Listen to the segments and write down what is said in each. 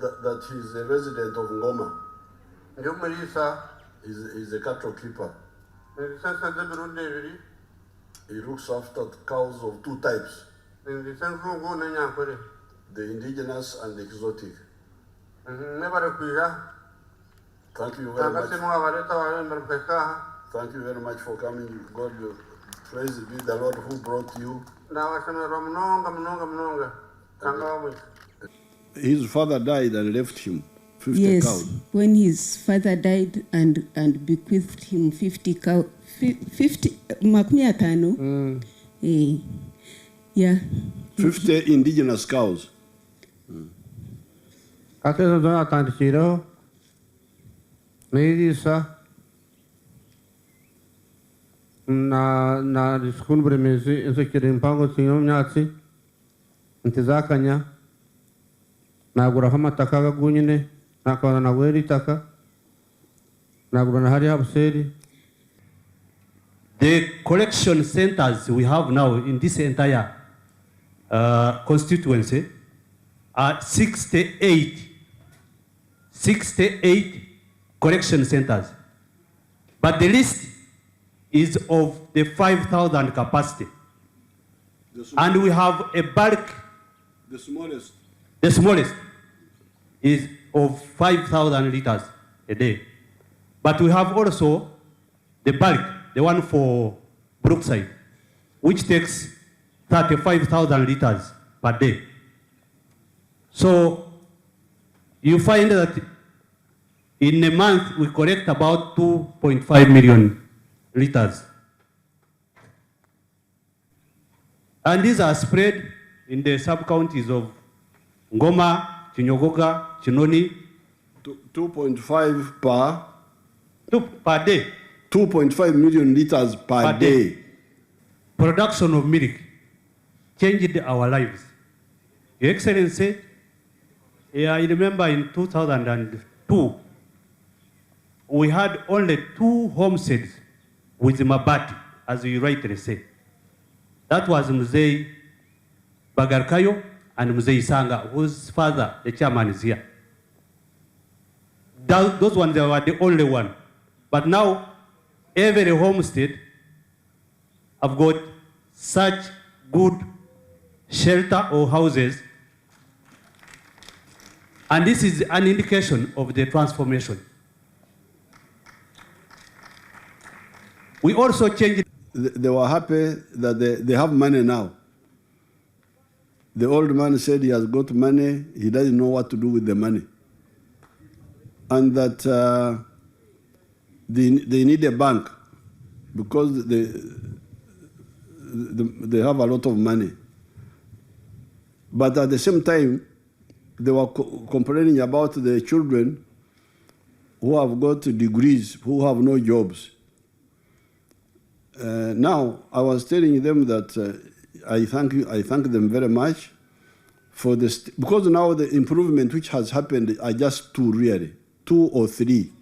that he's a resident of Ngoma. He's a cattle keeper. He looks after cows of two types, the indigenous and the exotic. Thank you very much. Thank you very much for coming. God praise be the Lord who brought you. His father died and left him 50 cows. Yes, when his father died and bequeathed him 50 cows, 50 yeah. 50 indigenous cows. na diskun bremezi ese kirimpango tinyo myatsi ntizakanya nagura hamataka gagunyine nakabana na weri taka nagura na hari habuseri. The collection centers we have now in this entire constituency are 68 collection centers, but the list is of the 5,000 capacity. And we have a bulk. The smallest is of 5,000 liters a day. But we have also the bulk, the one for Brookside, which takes 35,000 liters per day. So you find that in a month we collect about 2.5 million liters. And these are spread in the sub-counties of Ngoma, Chinyogoga, Chinoni. 2.5 per day. 2.5 million liters per day. Production of milk changed our lives. Your Excellency, I remember in 2002, we had only 2 homesteads with Mabati, as you rightly say. That was Mzee Bagarkayo and Mzee Sanga, whose father, the chairman, is here. Those ones, they were the only one. But now, every homestead have got such good shelter or houses. And this is an indication of the transformation. We also changed. They were happy that they have money now. The old man said he has got money, he doesn't know what to do with the money. And that they need a bank because they have a lot of money. But at the same time, they were complaining about the children who have got degrees, who have no jobs. Now, I was telling them that I thank them very much for this, because now the improvement which has happened are just 2 really, 2 or 3.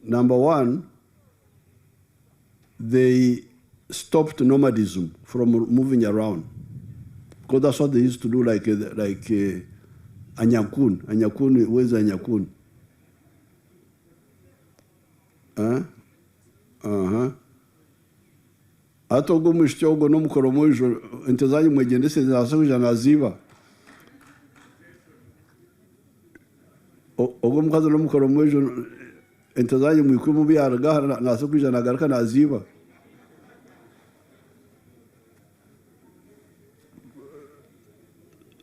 Number 1, they stopped nomadism from moving around, because that's what they used to do, like Anyakun. Anyakun, where's Anyakun? Ato go mshchogo no mkoromojo intezanyi mwegendese zasoja naziba ogo mkazo no mkoromojo intezanyi mwikumu byarga nasokuja nagarka naziba.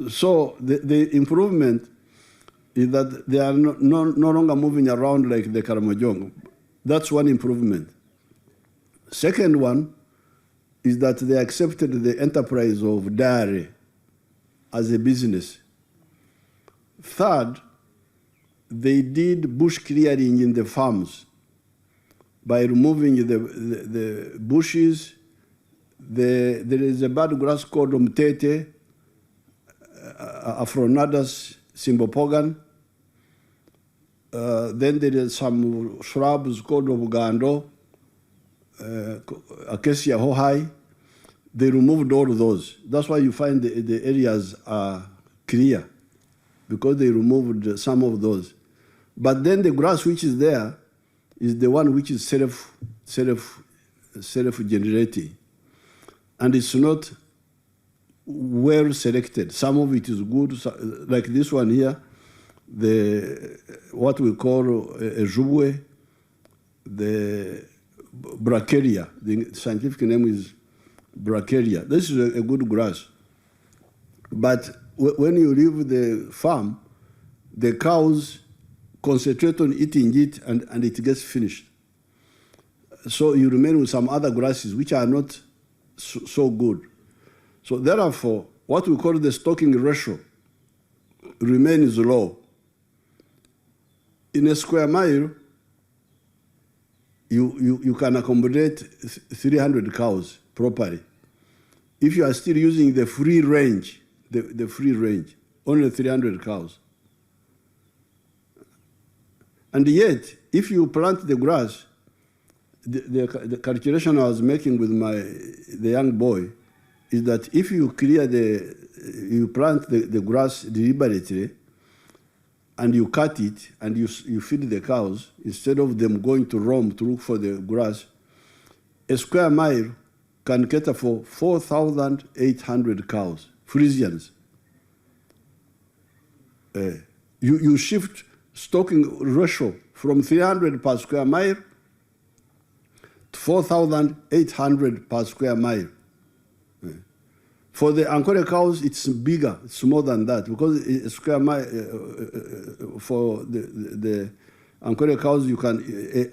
So the improvement is that they are no longer moving around like the Karamojong. That's one improvement. Second one is that they accepted the enterprise of dairy as a business. Third, they did bush clearing in the farms by removing the bushes. There is a bad grass called Mtete, Afronadas Simbopogan. Then there is some shrubs called Obugando, Acacia Hohai. They removed all of those. That's why you find the areas are clear because they removed some of those. But then the grass which is there is the one which is self-generating. And it's not well selected. Some of it is good, like this one here, what we call a jubwe, the bracharia. The scientific name is bracharia. This is a good grass. But when you leave the farm, the cows concentrate on eating it and it gets finished. So you remain with some other grasses which are not so good. So therefore, what we call the stocking ratio remains low. In a square mile, you can accommodate 300 cows properly. If you are still using the free range, the free range, only 300 cows. And yet, if you plant the grass, the calculation I was making with the young boy is that if you you plant the grass deliberately, and you cut it, and you feed the cows, instead of them going to roam to look for the grass, a square mile can cater for 4,800 cows, Frisians. You shift stocking ratio from 300 per square mile to 4,800 per square mile. For the Ankole cows, it's bigger. It's more than that because a square mile for the Ankole cows, you can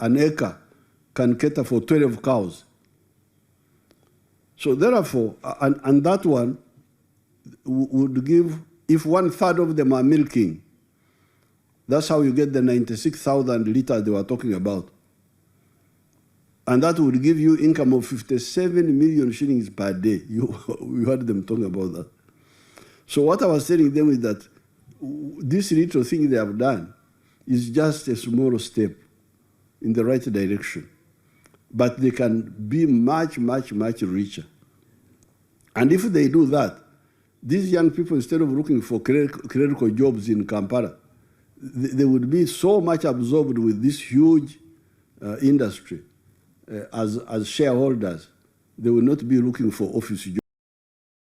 an acre can cater for 12 cows. So therefore, and that one would give, if 1/3 of them are milking, that's how you get the 96,000 liters they were talking about. And that would give you income of 57 million shillings per day. You heard them talking about that. So what I was telling them is that this little thing they have done is just a small step in the right direction. But they can be much, much, much richer. And if they do that, these young people, instead of looking for clerical jobs in Kampala, they would be so much absorbed with this huge industry as shareholders, they will not be looking for office jobs.